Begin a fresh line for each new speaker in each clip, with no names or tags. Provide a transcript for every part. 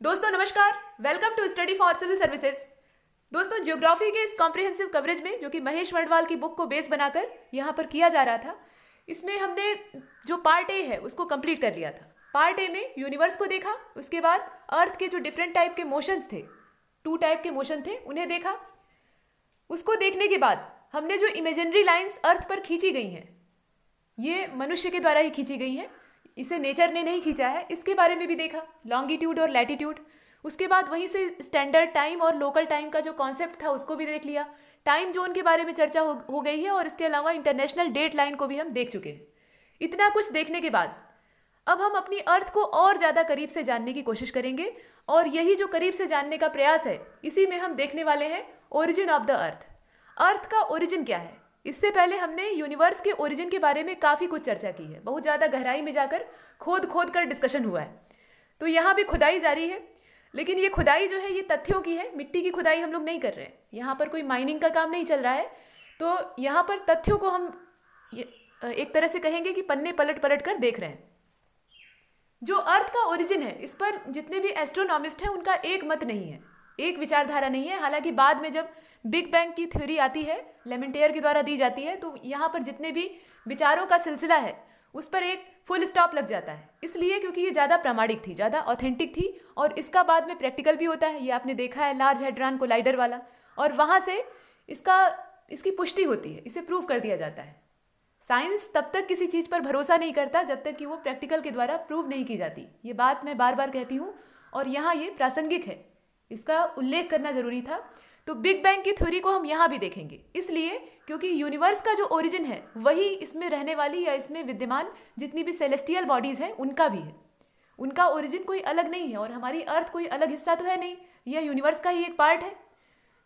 दोस्तों नमस्कार, welcome to study for civil services. दोस्तों ज्योग्राफी के इस कॉम्प्रिहेंसिव कवरेज में जो कि महेश वर्णवाल की बुक को बेस बनाकर यहाँ पर किया जा रहा था, इसमें हमने जो पार्ट ए है उसको कंप्लीट कर लिया था। पार्ट ए में यूनिवर्स को देखा, उसके बाद अर्थ के जो डिफरेंट टाइप के मोशंस थे, 2 टाइप के मोशन थे, उन्हें देखा। उसको देखने के बाद हमने जो इमेजिनरी लाइन्स अर्थ पर खींची गई हैं, ये मनुष्य के द्वारा ही खींची गई हैं, इसे नेचर ने नहीं खींचा है, इसके बारे में भी देखा, लॉन्गिट्यूड और लैटिट्यूड। उसके बाद वहीं से स्टैंडर्ड टाइम और लोकल टाइम का जो कॉन्सेप्ट था उसको भी देख लिया। टाइम जोन के बारे में चर्चा हो गई है और इसके अलावा इंटरनेशनल डेट लाइन को भी हम देख चुके हैं। इतना कुछ देखने के बाद अब हम अपनी अर्थ को और ज़्यादा करीब से जानने की कोशिश करेंगे, और यही जो करीब से जानने का प्रयास है, इसी में हम देखने वाले हैं ओरिजिन ऑफ द अर्थ। अर्थ का ओरिजिन क्या है? इससे पहले हमने यूनिवर्स के ओरिजिन के बारे में काफ़ी कुछ चर्चा की है, बहुत ज़्यादा गहराई में जाकर खोद कर डिस्कशन हुआ है। तो यहाँ भी खुदाई जारी है, लेकिन ये खुदाई जो है ये तथ्यों की है, मिट्टी की खुदाई हम लोग नहीं कर रहे हैं। यहाँ पर कोई माइनिंग का काम नहीं चल रहा है, तो यहाँ पर तथ्यों को हम एक तरह से कहेंगे कि पन्ने पलट पलट कर देख रहे हैं। जो अर्थ का ओरिजिन है, इस पर जितने भी एस्ट्रोनॉमिस्ट हैं उनका एक मत नहीं है, एक विचारधारा नहीं है। हालांकि बाद में जब बिग बैंग की थ्योरी आती है, लेमेंटियर के द्वारा दी जाती है, तो यहाँ पर जितने भी विचारों का सिलसिला है उस पर एक फुल स्टॉप लग जाता है, इसलिए क्योंकि ये ज़्यादा प्रामाणिक थी, ज़्यादा ऑथेंटिक थी, और इसका बाद में प्रैक्टिकल भी होता है। ये आपने देखा है लार्ज हैड्रॉन कोलाइडर वाला, और वहाँ से इसकी पुष्टि होती है, इसे प्रूव कर दिया जाता है। साइंस तब तक किसी चीज़ पर भरोसा नहीं करता जब तक कि वो प्रैक्टिकल के द्वारा प्रूव नहीं की जाती। ये बात मैं बार बार कहती हूँ और यहाँ ये प्रासंगिक है, इसका उल्लेख करना जरूरी था। तो बिग बैंग की थ्योरी को हम यहाँ भी देखेंगे, इसलिए क्योंकि यूनिवर्स का जो ओरिजिन है वही इसमें रहने वाली या इसमें विद्यमान जितनी भी सेलेस्टियल बॉडीज़ हैं उनका भी है। उनका ओरिजिन कोई अलग नहीं है, और हमारी अर्थ कोई अलग हिस्सा तो है नहीं, यह यूनिवर्स का ही एक पार्ट है।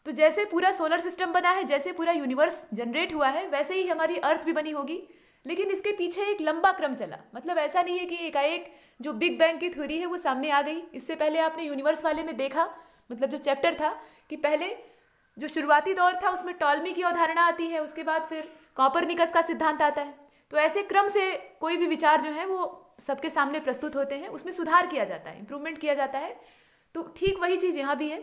तो जैसे पूरा सोलर सिस्टम बना है, जैसे पूरा यूनिवर्स जनरेट हुआ है, वैसे ही हमारी अर्थ भी बनी होगी। लेकिन इसके पीछे एक लंबा क्रम चला, मतलब ऐसा नहीं है कि एकाएक जो बिग बैंग की थ्योरी है वो सामने आ गई। इससे पहले आपने यूनिवर्स वाले में देखा, मतलब जो चैप्टर था, कि पहले जो शुरुआती दौर था उसमें टॉलमी की अवधारणा आती है, उसके बाद फिर कॉपरनिकस का सिद्धांत आता है। तो ऐसे क्रम से कोई भी विचार जो है वो सबके सामने प्रस्तुत होते हैं, उसमें सुधार किया जाता है, इंप्रूवमेंट किया जाता है। तो ठीक वही चीज़ यहाँ भी है।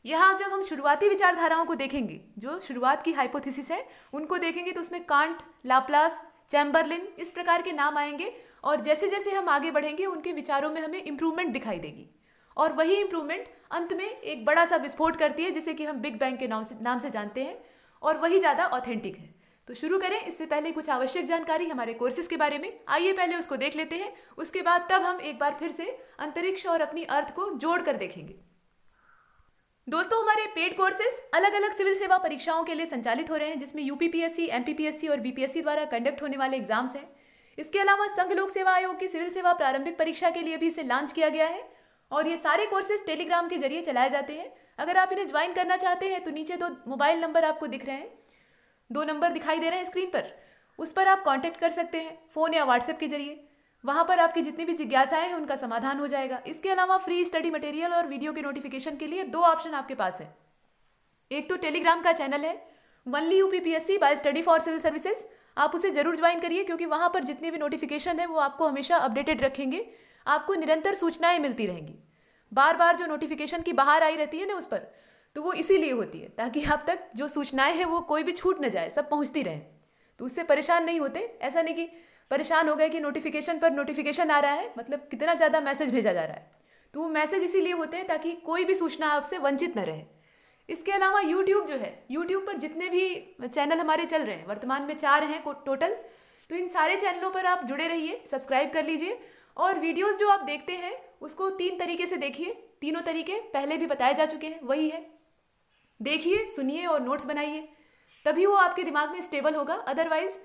यहाँ जब हम शुरुआती विचारधाराओं को देखेंगे, जो शुरुआत की हाइपोथेसिस है उनको देखेंगे, तो उसमें कांट, लाप्लास, चैम्बरलिन, इस प्रकार के नाम आएंगे, और जैसे जैसे हम आगे बढ़ेंगे उनके विचारों में हमें इम्प्रूवमेंट दिखाई देगी, और वही इम्प्रूवमेंट अंत में एक बड़ा सा विस्फोट करती है, जिसे कि हम बिग बैंग के नाम से जानते हैं, और वही ज़्यादा ऑथेंटिक है। तो शुरू करें, इससे पहले कुछ आवश्यक जानकारी हमारे कोर्सेज के बारे में, आइए पहले उसको देख लेते हैं। उसके बाद तब हम एक बार फिर से अंतरिक्ष और अपनी अर्थ को जोड़ कर देखेंगे। दोस्तों हमारे पेड कोर्सेज अलग अलग सिविल सेवा परीक्षाओं के लिए संचालित हो रहे हैं, जिसमें यूपीपीएससी, एमपीपीएससी और बीपीएससी द्वारा कंडक्ट होने वाले एग्जाम्स हैं। इसके अलावा संघ लोक सेवा आयोग की सिविल सेवा प्रारंभिक परीक्षा के लिए भी इसे लॉन्च किया गया है, और ये सारे कोर्सेज टेलीग्राम के जरिए चलाए जाते हैं। अगर आप इन्हें ज्वाइन करना चाहते हैं तो नीचे 2 मोबाइल नंबर आपको दिख रहे हैं, 2 नंबर दिखाई दे रहे हैं स्क्रीन पर, उस पर आप कॉन्टैक्ट कर सकते हैं फ़ोन या व्हाट्सएप के जरिए। वहाँ पर आपकी जितनी भी जिज्ञासाएं हैं उनका समाधान हो जाएगा। इसके अलावा फ्री स्टडी मटेरियल और वीडियो के नोटिफिकेशन के लिए 2 ऑप्शन आपके पास है। एक तो टेलीग्राम का चैनल है only UPPSC by study for civil services, आप उसे जरूर ज्वाइन करिए, क्योंकि वहाँ पर जितनी भी नोटिफिकेशन है वो आपको हमेशा अपडेटेड रखेंगे, आपको निरंतर सूचनाएं मिलती रहेंगी। बार बार जो नोटिफिकेशन की बाहर आई रहती है ना उस पर, तो वो इसीलिए होती है ताकि आप तक जो सूचनाएं हैं वो कोई भी छूट न जाए, सब पहुँचती रहें, तो उससे परेशान नहीं होते। ऐसा नहीं कि परेशान हो गए कि नोटिफिकेशन पर नोटिफिकेशन आ रहा है, मतलब कितना ज़्यादा मैसेज भेजा जा रहा है, तो वो मैसेज इसीलिए होते हैं ताकि कोई भी सूचना आपसे वंचित न रहे। इसके अलावा यूट्यूब जो है, यूट्यूब पर जितने भी चैनल हमारे चल रहे हैं, वर्तमान में 4 हैं टोटल, तो इन सारे चैनलों पर आप जुड़े रहिए, सब्सक्राइब कर लीजिए, और वीडियोज़ जो आप देखते हैं उसको 3 तरीके से देखिए। तीनों तरीके पहले भी बताए जा चुके हैं, वही है, देखिए, सुनिए और नोट्स बनाइए, तभी वो आपके दिमाग में स्टेबल होगा। अदरवाइज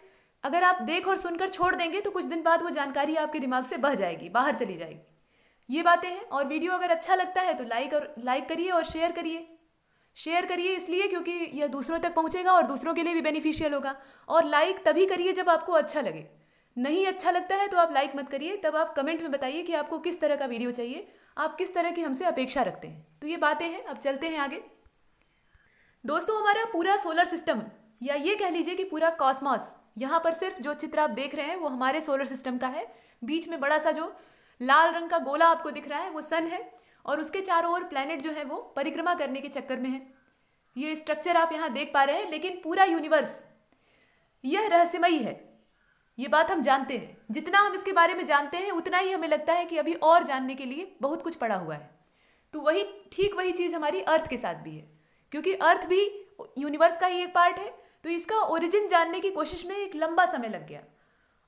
अगर आप देख और सुनकर छोड़ देंगे तो कुछ दिन बाद वो जानकारी आपके दिमाग से बह जाएगी, बाहर चली जाएगी। ये बातें हैं। और वीडियो अगर अच्छा लगता है तो लाइक करिए और शेयर करिए इसलिए क्योंकि यह दूसरों तक पहुंचेगा और दूसरों के लिए भी बेनिफिशियल होगा। और लाइक तभी करिए जब आपको अच्छा लगे, नहीं अच्छा लगता है तो आप लाइक मत करिए, तब आप कमेंट में बताइए कि आपको किस तरह का वीडियो चाहिए, आप किस तरह की हमसे अपेक्षा रखते हैं। तो ये बातें हैं, अब चलते हैं आगे। दोस्तों हमारा पूरा सोलर सिस्टम, या ये कह लीजिए कि पूरा कॉस्मॉस, यहाँ पर सिर्फ जो चित्र आप देख रहे हैं वो हमारे सोलर सिस्टम का है। बीच में बड़ा सा जो लाल रंग का गोला आपको दिख रहा है वो सन है, और उसके चारों ओर प्लैनेट जो है वो परिक्रमा करने के चक्कर में है। ये स्ट्रक्चर आप यहाँ देख पा रहे हैं, लेकिन पूरा यूनिवर्स यह रहस्यमयी है, ये बात हम जानते हैं। जितना हम इसके बारे में जानते हैं उतना ही हमें लगता है कि अभी और जानने के लिए बहुत कुछ पड़ा हुआ है। तो वही ठीक वही चीज़ हमारी अर्थ के साथ भी है, क्योंकि अर्थ भी यूनिवर्स का ही एक पार्ट है। तो इसका ओरिजिन जानने की कोशिश में एक लंबा समय लग गया,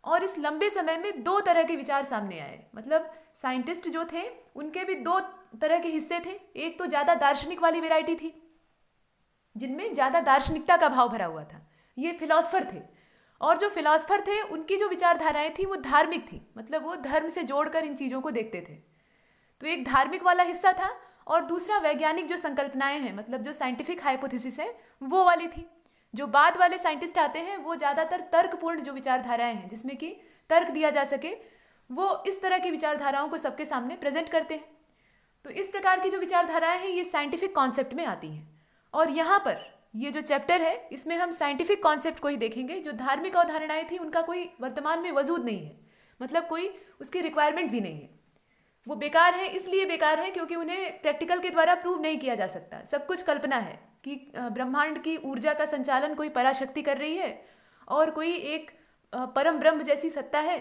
और इस लंबे समय में दो तरह के विचार सामने आए। मतलब साइंटिस्ट जो थे उनके भी दो तरह के हिस्से थे। एक तो ज़्यादा दार्शनिक वाली वैरायटी थी, जिनमें ज़्यादा दार्शनिकता का भाव भरा हुआ था, ये फिलॉसफर थे। और जो फिलॉसफर थे उनकी जो विचारधाराएं थी वो धार्मिक थी, मतलब वो धर्म से जोड़कर इन चीज़ों को देखते थे। तो एक धार्मिक वाला हिस्सा था, और दूसरा वैज्ञानिक जो संकल्पनाएं हैं, मतलब जो साइंटिफिक हाइपोथेसिस है, वो वाली थी। जो बाद वाले साइंटिस्ट आते हैं वो ज़्यादातर तर्कपूर्ण जो विचारधाराएं हैं, जिसमें कि तर्क दिया जा सके, वो इस तरह की विचारधाराओं को सबके सामने प्रेजेंट करते हैं। तो इस प्रकार की जो विचारधाराएं हैं ये साइंटिफिक कॉन्सेप्ट में आती हैं। और यहाँ पर ये जो चैप्टर है इसमें हम साइंटिफिक कॉन्सेप्ट को ही देखेंगे। जो धार्मिक अवधारणाएं थी उनका कोई वर्तमान में वजूद नहीं है, मतलब कोई उसकी रिक्वायरमेंट भी नहीं है। वो बेकार है, इसलिए बेकार है क्योंकि उन्हें प्रैक्टिकल के द्वारा प्रूव नहीं किया जा सकता। सब कुछ कल्पना है कि ब्रह्मांड की ऊर्जा का संचालन कोई पराशक्ति कर रही है और कोई एक परम ब्रह्म जैसी सत्ता है।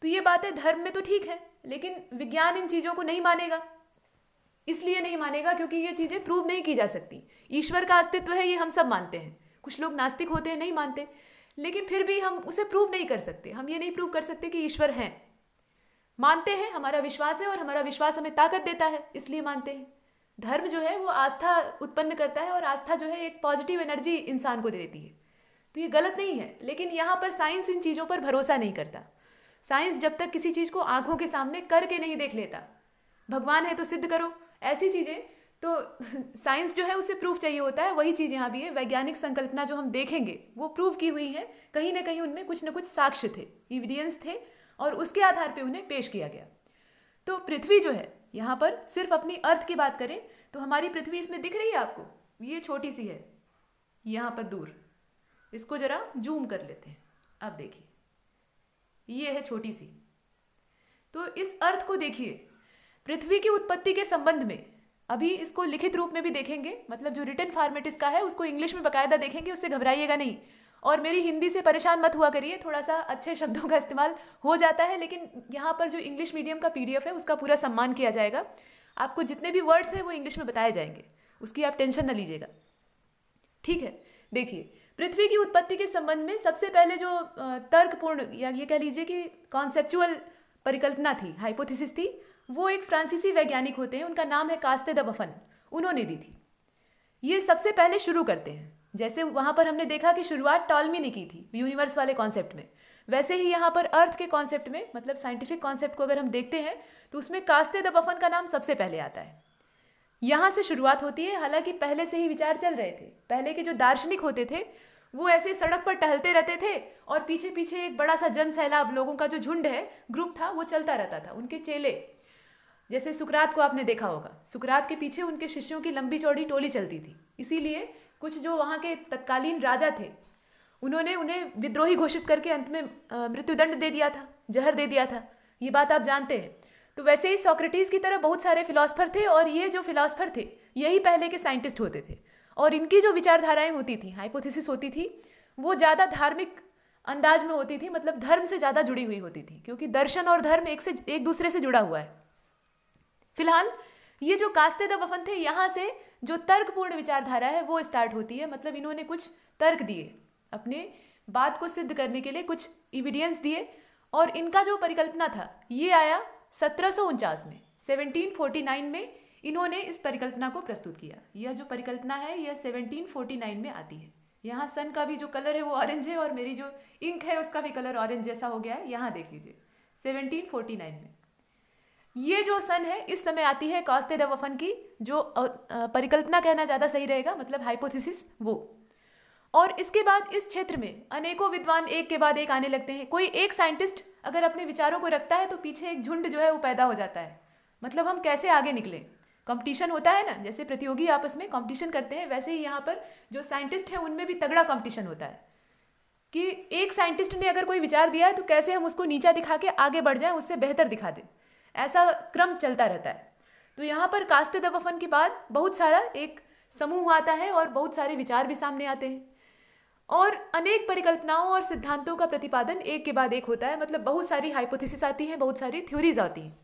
तो ये बातें धर्म में तो ठीक है, लेकिन विज्ञान इन चीज़ों को नहीं मानेगा। इसलिए नहीं मानेगा क्योंकि ये चीज़ें प्रूव नहीं की जा सकती। ईश्वर का अस्तित्व है ये हम सब मानते हैं, कुछ लोग नास्तिक होते हैं नहीं मानते, लेकिन फिर भी हम उसे प्रूव नहीं कर सकते। हम ये नहीं प्रूव कर सकते कि ईश्वर हैं, मानते हैं, हमारा विश्वास है और हमारा विश्वास हमें ताकत देता है, इसलिए मानते हैं। धर्म जो है वो आस्था उत्पन्न करता है, और आस्था जो है एक पॉजिटिव एनर्जी इंसान को देती है। तो ये गलत नहीं है, लेकिन यहाँ पर साइंस इन चीज़ों पर भरोसा नहीं करता। साइंस जब तक किसी चीज़ को आंखों के सामने करके नहीं देख लेता, भगवान है तो सिद्ध करो, ऐसी चीज़ें, तो साइंस जो है उसे प्रूफ चाहिए होता है। वही चीज़ यहाँ भी है। वैज्ञानिक संकल्पना जो हम देखेंगे वो प्रूव की हुई है, कहीं ना कहीं उनमें कुछ ना कुछ साक्ष्य थे, एविडेंस थे, और उसके आधार पे उन्हें पेश किया गया। तो पृथ्वी जो है, यहाँ पर सिर्फ अपनी अर्थ की बात करें तो हमारी पृथ्वी इसमें दिख रही है आपको, ये छोटी सी है यहाँ पर दूर। इसको जरा जूम कर लेते हैं, अब देखिए ये है छोटी सी। तो इस अर्थ को देखिए, पृथ्वी की उत्पत्ति के संबंध में अभी इसको लिखित रूप में भी देखेंगे, मतलब जो रिटन फॉर्मेट इसका है उसको इंग्लिश में बाकायदा देखेंगे, उससे घबराइएगा नहीं। और मेरी हिंदी से परेशान मत हुआ करिए, थोड़ा सा अच्छे शब्दों का इस्तेमाल हो जाता है, लेकिन यहाँ पर जो इंग्लिश मीडियम का PDF है उसका पूरा सम्मान किया जाएगा। आपको जितने भी वर्ड्स हैं वो इंग्लिश में बताए जाएंगे, उसकी आप टेंशन न लीजिएगा, ठीक है। देखिए, पृथ्वी की उत्पत्ति के संबंध में सबसे पहले जो तर्कपूर्ण या ये कह लीजिए कि कॉन्सेप्चुअल परिकल्पना थी, हाइपोथेसिस थी, वो एक फ्रांसीसी वैज्ञानिक होते हैं, उनका नाम है कास्ते द बफन, उन्होंने दी थी। ये सबसे पहले शुरू करते हैं। जैसे वहाँ पर हमने देखा कि शुरुआत टॉलमी ने की थी यूनिवर्स वाले कॉन्सेप्ट में, वैसे ही यहाँ पर अर्थ के कॉन्सेप्ट में, मतलब साइंटिफिक कॉन्सेप्ट को अगर हम देखते हैं तो उसमें कास्ते द बफन का नाम सबसे पहले आता है। यहाँ से शुरुआत होती है। हालांकि पहले से ही विचार चल रहे थे। पहले के जो दार्शनिक होते थे वो ऐसे सड़क पर टहलते रहते थे, और पीछे पीछे एक बड़ा सा जन सैलाब, लोगों का जो झुंड है, ग्रुप था, वो चलता रहता था। उनके चेले, जैसे सुकरात को आपने देखा होगा, सुकरात के पीछे उनके शिष्यों की लंबी चौड़ी टोली चलती थी। इसीलिए कुछ जो वहाँ के तत्कालीन राजा थे उन्होंने उन्हें विद्रोही घोषित करके अंत में मृत्युदंड दे दिया था, जहर दे दिया था। ये बात आप जानते हैं। तो वैसे ही सोक्रेटिस की तरह बहुत सारे फिलॉसफर थे, और ये जो फिलॉसफर थे यही पहले के साइंटिस्ट होते थे। और इनकी जो विचारधाराएं होती थी, हाइपोथेसिस होती थी, वो ज़्यादा धार्मिक अंदाज में होती थी, मतलब धर्म से ज़्यादा जुड़ी हुई होती थी, क्योंकि दर्शन और धर्म एक दूसरे से जुड़ा हुआ है। फिलहाल ये जो कास्ते द बफन थे, यहाँ से जो तर्कपूर्ण विचारधारा है वो स्टार्ट होती है। मतलब इन्होंने कुछ तर्क दिए, अपने बात को सिद्ध करने के लिए कुछ एविडेंस दिए, और इनका जो परिकल्पना था ये आया 1749 में, 1749 में इन्होंने इस परिकल्पना को प्रस्तुत किया। यह जो परिकल्पना है यह 1749 में आती है। यहाँ सन का भी जो कलर है वो ऑरेंज है, और मेरी जो इंक है उसका भी कलर ऑरेंज जैसा हो गया है। यहाँ देख लीजिए 1749 में ये जो सन है इस समय आती है कास्ते द बफन की जो परिकल्पना कहना ज़्यादा सही रहेगा, मतलब हाइपोथेसिस वो। और इसके बाद इस क्षेत्र में अनेकों विद्वान एक के बाद एक आने लगते हैं। कोई एक साइंटिस्ट अगर अपने विचारों को रखता है तो पीछे एक झुंड जो है वो पैदा हो जाता है। मतलब हम कैसे आगे निकलें, कंपटीशन होता है ना, जैसे प्रतियोगी आपस में कंपटीशन करते हैं, वैसे ही यहाँ पर जो साइंटिस्ट हैं उनमें भी तगड़ा कंपटीशन होता है कि एक साइंटिस्ट ने अगर कोई विचार दिया है तो कैसे हम उसको नीचा दिखा के आगे बढ़ जाएं, उससे बेहतर दिखा दें। ऐसा क्रम चलता रहता है। तो यहाँ पर कास्ते द वफन के बाद बहुत सारा एक समूह आता है और बहुत सारे विचार भी सामने आते हैं और अनेक परिकल्पनाओं और सिद्धांतों का प्रतिपादन एक के बाद एक होता है। मतलब बहुत सारी हाइपोथेसिस आती हैं, बहुत सारी थ्योरीज आती हैं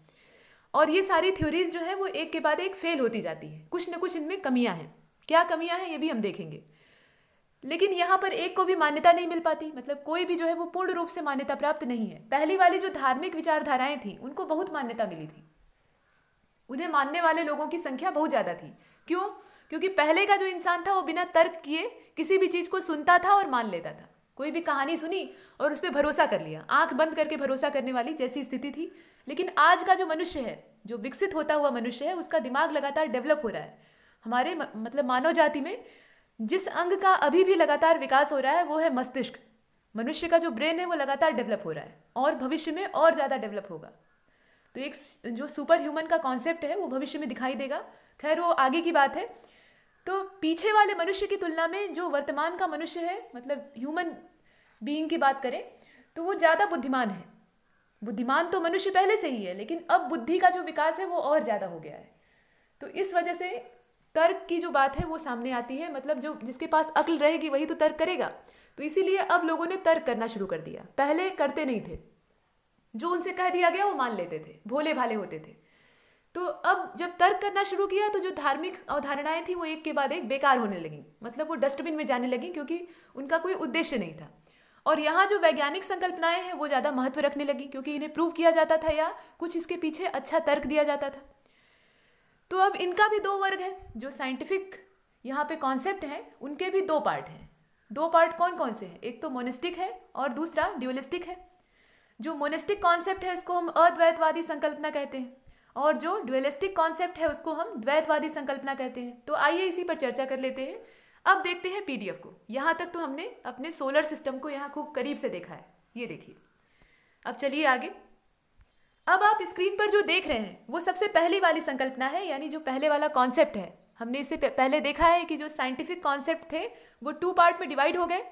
और ये सारी थ्योरीज जो है वो एक के बाद एक फेल होती जाती हैं। कुछ न कुछ इनमें कमियां हैं। क्या कमियां हैं ये भी हम देखेंगे। लेकिन यहाँ पर एक को भी मान्यता नहीं मिल पाती, मतलब कोई भी जो है वो पूर्ण रूप से मान्यता प्राप्त नहीं है। पहली वाली जो धार्मिक विचारधाराएं थी उनको बहुत मान्यता मिली थी, उन्हें मानने वाले लोगों की संख्या बहुत ज़्यादा थी। क्यों? क्योंकि पहले का जो इंसान था वो बिना तर्क किए किसी भी चीज़ को सुनता था और मान लेता था। कोई भी कहानी सुनी और उस पर भरोसा कर लिया, आंख बंद करके भरोसा करने वाली जैसी स्थिति थी। लेकिन आज का जो मनुष्य है, जो विकसित होता हुआ मनुष्य है, उसका दिमाग लगातार डेवलप हो रहा है। हमारे मतलब मानव जाति में जिस अंग का अभी भी लगातार विकास हो रहा है वो है मस्तिष्क। मनुष्य का जो ब्रेन है वो लगातार डेवलप हो रहा है और भविष्य में और ज़्यादा डेवलप होगा। तो एक जो सुपर ह्यूमन का कॉन्सेप्ट है वो भविष्य में दिखाई देगा। खैर वो आगे की बात है। तो पीछे वाले मनुष्य की तुलना में जो वर्तमान का मनुष्य है, मतलब ह्यूमन बीइंग की बात करें तो वो ज़्यादा बुद्धिमान है। बुद्धिमान तो मनुष्य पहले से ही है, लेकिन अब बुद्धि का जो विकास है वो और ज़्यादा हो गया है। तो इस वजह से तर्क की जो बात है वो सामने आती है। मतलब जो जिसके पास अक्ल रहेगी वही तो तर्क करेगा। तो इसीलिए अब लोगों ने तर्क करना शुरू कर दिया। पहले करते नहीं थे, जो उनसे कह दिया गया वो मान लेते थे, भोले भाले होते थे। तो अब जब तर्क करना शुरू किया तो जो धार्मिक अवधारणाएं थी वो एक के बाद एक बेकार होने लगी, मतलब वो डस्टबिन में जाने लगी, क्योंकि उनका कोई उद्देश्य नहीं था। और यहाँ जो वैज्ञानिक संकल्पनाएं हैं वो ज़्यादा महत्व रखने लगी, क्योंकि इन्हें प्रूव किया जाता था या कुछ इसके पीछे अच्छा तर्क दिया जाता था। तो अब इनका भी दो वर्ग है। जो साइंटिफिक यहाँ पे कॉन्सेप्ट हैं उनके भी दो पार्ट हैं। दो पार्ट कौन कौन से हैं? एक तो मोनिस्टिक है और दूसरा ड्यूलिस्टिक है। जो मोनिस्टिक कॉन्सेप्ट है इसको हम अद्वैतवादी संकल्पना कहते हैं और जो ड्यूलिस्टिक कॉन्सेप्ट है उसको हम द्वैतवादी संकल्पना कहते हैं। तो आइए इसी पर चर्चा कर लेते हैं। अब देखते हैं पीडीएफ को। यहाँ तक तो हमने अपने सोलर सिस्टम को यहाँ खूब करीब से देखा है, ये देखिए। अब चलिए आगे। अब आप स्क्रीन पर जो देख रहे हैं वो सबसे पहली वाली संकल्पना है, यानी जो पहले वाला कॉन्सेप्ट है। हमने इससे पहले देखा है कि जो साइंटिफिक कॉन्सेप्ट थे वो 2 पार्ट में डिवाइड हो गए।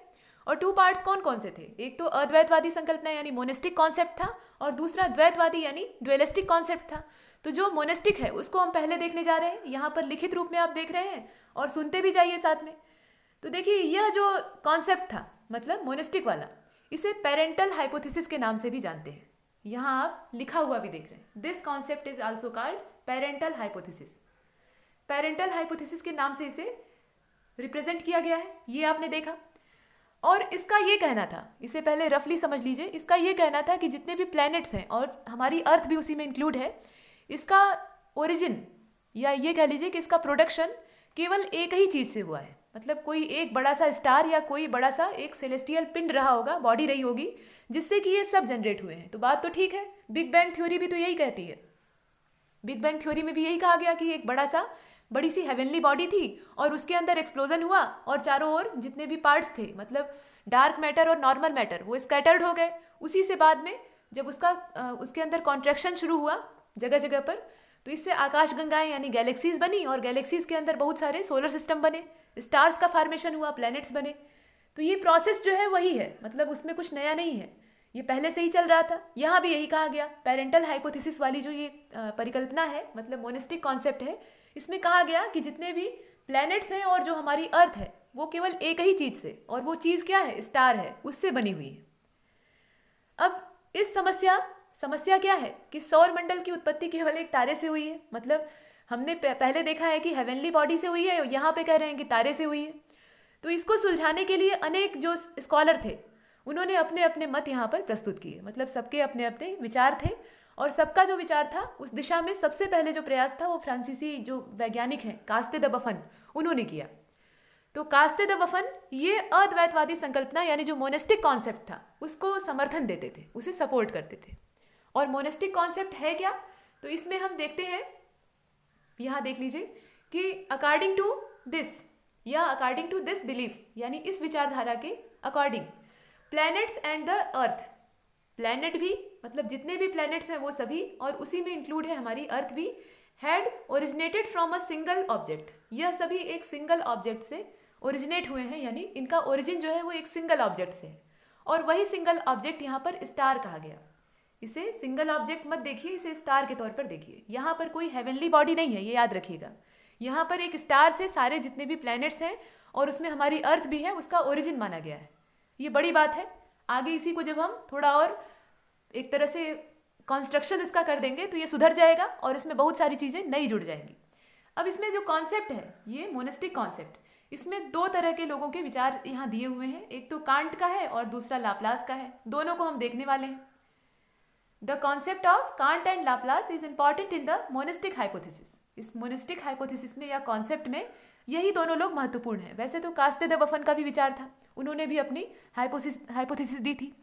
और 2 पार्ट्स कौन कौन से थे? एक तो अद्वैतवादी संकल्पना यानी मोनिस्टिक कॉन्सेप्ट था और दूसरा द्वैतवादी यानी ड्यूलिस्टिक कॉन्सेप्ट था। तो जो मोनिस्टिक है उसको हम पहले देखने जा रहे हैं। यहाँ पर लिखित रूप में आप देख रहे हैं और सुनते भी जाइए साथ में। तो देखिए यह जो कॉन्सेप्ट था, मतलब मोनिस्टिक वाला, इसे पेरेंटल हाइपोथेसिस के नाम से भी जानते हैं। यहाँ आप लिखा हुआ भी देख रहे हैं, this concept is also called parental hypothesis. Parental hypothesis के नाम से इसे रिप्रेजेंट किया गया है, ये आपने देखा। और इसका ये कहना था, इसे पहले रफली समझ लीजिए, इसका ये कहना था कि जितने भी प्लैनेट्स हैं और हमारी अर्थ भी उसी में इंक्लूड है, इसका ओरिजिन या ये कह लीजिए कि इसका प्रोडक्शन केवल एक ही चीज़ से हुआ है। मतलब कोई एक बड़ा सा स्टार या कोई बड़ा सा एक सेलेस्टियल पिंड रहा होगा, बॉडी रही होगी, जिससे कि ये सब जनरेट हुए हैं। तो बात तो ठीक है, बिग बैंग थ्योरी भी तो यही कहती है। बिग बैंग थ्योरी में भी यही कहा गया कि एक बड़ी सी हेवनली बॉडी थी और उसके अंदर एक्सप्लोजन हुआ और चारों ओर जितने भी पार्ट्स थे, मतलब डार्क मैटर और नॉर्मल मैटर, वो स्कैटर्ड हो गए। उसी से बाद में जब उसके अंदर कॉन्ट्रैक्शन शुरू हुआ जगह जगह पर, तो इससे आकाशगंगाएं यानी गैलेक्सीज बनी और गैलेक्सीज के अंदर बहुत सारे सोलर सिस्टम बने, स्टार्स का फॉर्मेशन हुआ, प्लैनेट्स बने। तो ये प्रोसेस जो है वही है, मतलब उसमें कुछ नया नहीं है, ये पहले से ही चल रहा था। यहाँ भी यही कहा गया। पेरेंटल हाइपोथेसिस वाली जो ये परिकल्पना है, मतलब मोनिस्टिक कॉन्सेप्ट है, इसमें कहा गया कि जितने भी प्लैनेट्स हैं और जो हमारी अर्थ है वो केवल एक ही चीज़ से, और वो चीज़ क्या है? स्टार है, उससे बनी हुई है। अब इस समस्या क्या है कि सौर मंडल की उत्पत्ति केवल एक तारे से हुई है। मतलब हमने पहले देखा है कि हेवनली बॉडी से हुई है, यहाँ पे कह रहे हैं कि तारे से हुई है। तो इसको सुलझाने के लिए अनेक जो स्कॉलर थे उन्होंने अपने अपने मत यहाँ पर प्रस्तुत किए। मतलब सबके अपने अपने विचार थे और सबका जो विचार था उस दिशा में सबसे पहले जो प्रयास था वो फ्रांसीसी जो वैज्ञानिक हैं कास्ते द बफन, उन्होंने किया। तो कास्ते द बफन ये अद्वैतवादी संकल्पना यानी जो मोनिस्टिक कॉन्सेप्ट था उसको समर्थन देते थे, उसे सपोर्ट करते थे। और मोनिस्टिक कॉन्सेप्ट है क्या? तो इसमें हम देखते हैं, यहाँ देख लीजिए कि अकॉर्डिंग टू दिस बिलीफ, यानी इस विचारधारा के according, planets and the earth, planet भी मतलब जितने भी प्लैनेट्स हैं वो सभी, और उसी में इंक्लूड है हमारी अर्थ भी, had originated from a single object. यह सभी एक सिंगल ऑब्जेक्ट से ओरिजिनेट हुए हैं, यानी इनका ओरिजिन जो है वो एक सिंगल ऑब्जेक्ट से है। और वही सिंगल ऑब्जेक्ट यहाँ पर स्टार कहा गया। इसे सिंगल ऑब्जेक्ट मत देखिए, इसे स्टार के तौर पर देखिए। यहाँ पर कोई हेवनली बॉडी नहीं है, ये याद रखिएगा। यहाँ पर एक स्टार से सारे जितने भी प्लैनेट्स हैं और उसमें हमारी अर्थ भी है, उसका ओरिजिन माना गया है। ये बड़ी बात है। आगे इसी को जब हम थोड़ा और एक तरह से कंस्ट्रक्शन इसका कर देंगे तो ये सुधर जाएगा और इसमें बहुत सारी चीज़ें नई जुड़ जाएंगी। अब इसमें जो कॉन्सेप्ट है, ये मोनेस्टिक कॉन्सेप्ट, इसमें दो तरह के लोगों के विचार यहाँ दिए हुए हैं। एक तो कांट का है और दूसरा लाप्लास का है। दोनों को हम देखने वाले हैं। The concept of can't and Laplace is important in the monastic hypothesis. इस मोनेस्टिक हाइपोथेसिस में या कॉन्सेप्ट में यही दोनों लोग महत्वपूर्ण हैं। वैसे तो कास्ते द बफन का भी विचार था, उन्होंने भी अपनी हाइपोथेसिस दी थी।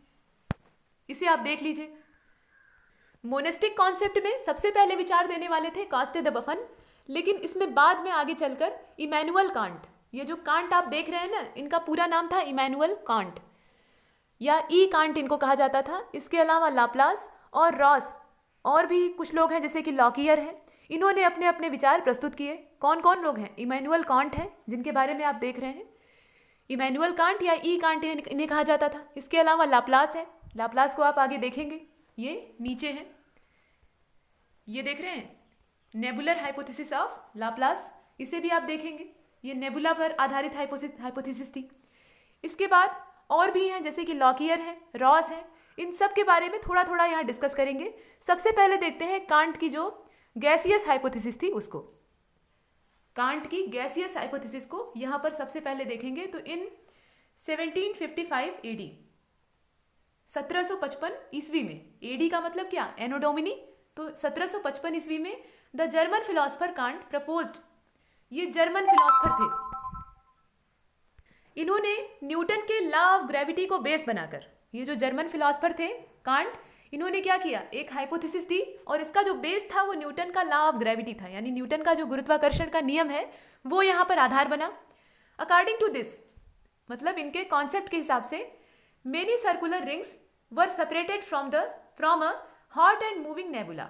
इसे आप देख लीजिए। मोनेस्टिक कॉन्सेप्ट में सबसे पहले विचार देने वाले थे कास्ते द बफन, लेकिन इसमें बाद में आगे चलकर इमैनुअल कांट, ये जो कांट आप देख रहे हैं ना, इनका पूरा नाम था इमैनुअल कांट या ई कांट इनको कहा जाता था। इसके अलावा लाप्लास और रॉस और भी कुछ लोग हैं जैसे कि लॉकियर हैं, इन्होंने अपने अपने विचार प्रस्तुत किए। कौन कौन लोग हैं? इमैनुअल कांट हैं जिनके बारे में आप देख रहे हैं, इमैनुअल कांट या ई कांट इन्हें कहा जाता था। इसके अलावा लाप्लास है, लाप्लास को आप आगे देखेंगे, ये नीचे है, ये देख रहे हैं नेबुलर हाइपोथेसिस ऑफ लाप्लास, इसे भी आप देखेंगे, ये नेबुला पर आधारित हाइपोथेसिस थी। इसके बाद और भी हैं जैसे कि लॉकियर है, रॉस है, इन सब के बारे में थोड़ा थोड़ा यहाँ डिस्कस करेंगे। सबसे पहले देखते हैं कांट की जो गैसियस हाइपोथेसिस थी उसको। कांट की गैसियस हाइपोथेसिस को यहाँ पर सबसे पहले देखेंगे। तो इन 1755 एडी, 1755 ईस्वी में, एडी का मतलब क्या? एनो डोमिनी। तो 1755 ईस्वी में the German philosopher can't proposed, ये जर्मन फिलोसफर थे, इन्होंने न्यूटन के लॉ ऑफ ग्रेविटी को बेस बनाकर, ये जो जर्मन फिलोसफर थे कांट, इन्होंने क्या किया, एक हाइपोथेसिस दी और इसका जो बेस था वो न्यूटन का लॉ ऑफ ग्रेविटी था, यानी न्यूटन का जो गुरुत्वाकर्षण का नियम है वो यहाँ पर आधार बना। अकॉर्डिंग टू दिस, मतलब इनके कॉन्सेप्ट के हिसाब से, many circular rings were separated from a hot and moving nebula.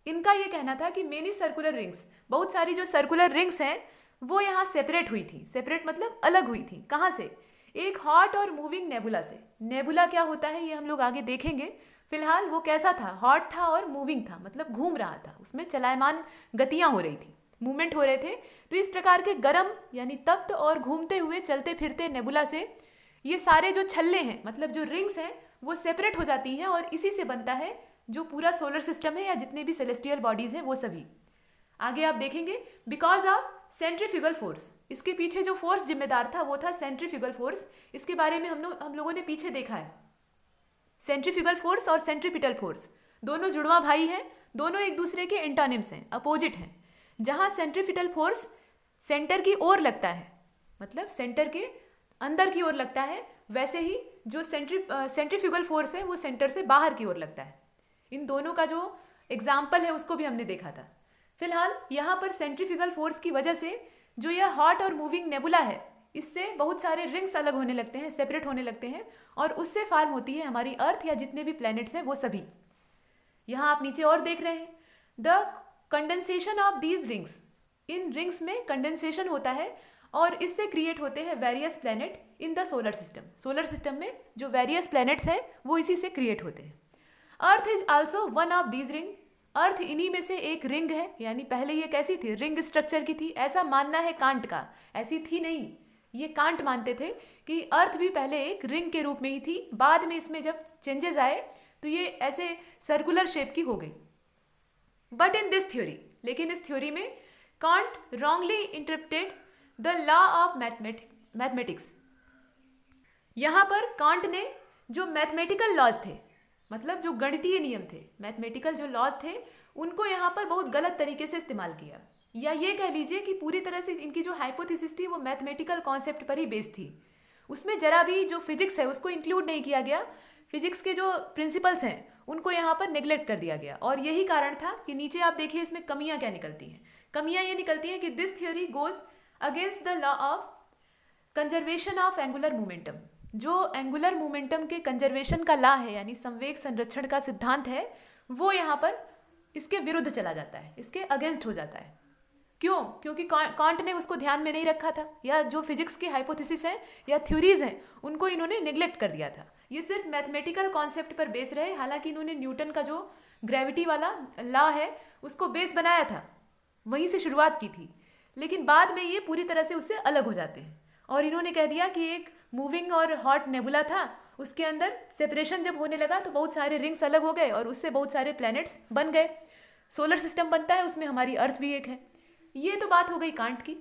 इनका ये कहना था कि मेनी सर्कुलर रिंग्स, बहुत सारी जो सर्कुलर रिंग्स हैं वो यहाँ सेपरेट हुई थी। सेपरेट मतलब अलग हुई थी। कहाँ से? एक हॉट और मूविंग नेबुला से। नेबुला क्या होता है ये हम लोग आगे देखेंगे। फिलहाल वो कैसा था? हॉट था और मूविंग था, मतलब घूम रहा था, उसमें चलायमान गतियाँ हो रही थी, मूवमेंट हो रहे थे। तो इस प्रकार के गर्म यानी तप्त और घूमते हुए चलते फिरते नेबुला से ये सारे जो छल्ले हैं, मतलब जो रिंग्स हैं, वो सेपरेट हो जाती हैं और इसी से बनता है जो पूरा सोलर सिस्टम है या जितने भी सेलेस्टियल बॉडीज हैं वो सभी। आगे आप देखेंगे बिकॉज ऑफ सेंट्रीफ्यूगल फोर्स, इसके पीछे जो फोर्स जिम्मेदार था वो था सेंट्रीफ्यूगल फोर्स। इसके बारे में हम लोगों ने पीछे देखा है। सेंट्रीफ्यूगल फोर्स और सेंट्रीपिटल फोर्स दोनों जुड़वा भाई हैं, दोनों एक दूसरे के एंटोनिम्स हैं, अपोजिट हैं। जहाँ सेंट्रीपिटल फोर्स सेंटर की ओर लगता है, मतलब सेंटर के अंदर की ओर लगता है, वैसे ही जो सेंट्रीफ्यूगल फोर्स है वो सेंटर से बाहर की ओर लगता है। इन दोनों का जो एग्जाम्पल है उसको भी हमने देखा था। फिलहाल यहाँ पर सेंट्रीफ्यूगल फोर्स की वजह से जो यह हॉट और मूविंग नेबुला है, इससे बहुत सारे रिंग्स अलग होने लगते हैं, सेपरेट होने लगते हैं और उससे फॉर्म होती है हमारी अर्थ या जितने भी प्लैनेट्स हैं वो सभी। यहाँ आप नीचे और देख रहे हैं the condensation of these rings, in rings में कंडेंसेशन होता है और इससे क्रिएट होते हैं various planet in the solar system. Solar system में जो वेरियस प्लैनेट्स हैं वो इसी से क्रिएट होते हैं। Earth is also one of these ring, earth इन्हीं में से एक रिंग है। यानी पहले ये कैसी थी? रिंग स्ट्रक्चर की थी, ऐसा मानना है कांट का, ऐसी थी नहीं। ये कांट मानते थे कि अर्थ भी पहले एक रिंग के रूप में ही थी, बाद में इसमें जब चेंजेस आए तो ये ऐसे सर्कुलर शेप की हो गई। बट इन दिस थ्योरी, लेकिन इस थ्योरी में can't wrongly interpreted the law of mathematics. यहाँ पर कांट ने जो मैथमेटिकल लॉज थे, मतलब जो गणितीय नियम थे, मैथमेटिकल जो लॉज थे, उनको यहाँ पर बहुत गलत तरीके से इस्तेमाल किया। या ये कह लीजिए कि पूरी तरह से इनकी जो हाइपोथेसिस थी वो मैथमेटिकल कॉन्सेप्ट पर ही बेस्ड थी। उसमें जरा भी जो फिजिक्स है उसको इंक्लूड नहीं किया गया। फिजिक्स के जो प्रिंसिपल्स हैं उनको यहाँ पर नेग्लेक्ट कर दिया गया और यही कारण था कि नीचे आप देखिए इसमें कमियाँ क्या निकलती हैं। कमियाँ ये निकलती हैं कि this theory goes against the law of conservation of angular momentum. जो एंगुलर मोमेंटम के कंजर्वेशन का लॉ है, यानी संवेग संरक्षण का सिद्धांत है, वो यहाँ पर इसके विरुद्ध चला जाता है, इसके अगेंस्ट हो जाता है। क्यों? क्योंकि कांट ने उसको ध्यान में नहीं रखा था, या जो फिजिक्स की हाइपोथेसिस है या थ्योरीज हैं उनको इन्होंने निगलेक्ट कर दिया था। ये सिर्फ मैथमेटिकल कॉन्सेप्ट पर बेस रहे, हालांकि इन्होंने न्यूटन का जो ग्रेविटी वाला लॉ है उसको बेस बनाया था, वहीं से शुरुआत की थी, लेकिन बाद में ये पूरी तरह से उससे अलग हो जाते हैं। और इन्होंने कह दिया कि एक मूविंग और हॉट नेबुला था, उसके अंदर सेपरेशन जब होने लगा तो बहुत सारे रिंग्स अलग हो गए और उससे बहुत सारे प्लैनेट्स बन गए, सोलर सिस्टम बनता है, उसमें हमारी अर्थ भी एक है। ये तो बात हो गई कांट की,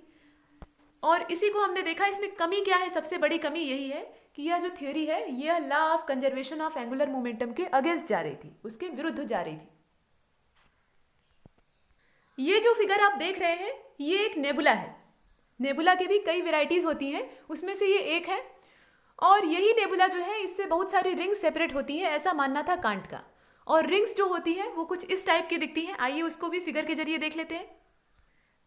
और इसी को हमने देखा इसमें कमी क्या है, सबसे बड़ी कमी यही है कि यह जो थ्योरी है यह law of conservation of angular momentum के अगेंस्ट जा रही थी, उसके विरुद्ध जा रही थी। ये जो फिगर आप देख रहे हैं ये एक नेबुला है। नेबुला की भी कई वेराइटीज होती हैं, उसमें से ये एक है, और यही नेबुला जो है इससे बहुत सारी रिंग्स सेपरेट होती हैं, ऐसा मानना था कांट का। और रिंग्स जो होती हैं वो कुछ इस टाइप की दिखती हैं, आइए उसको भी फिगर के जरिए देख लेते हैं।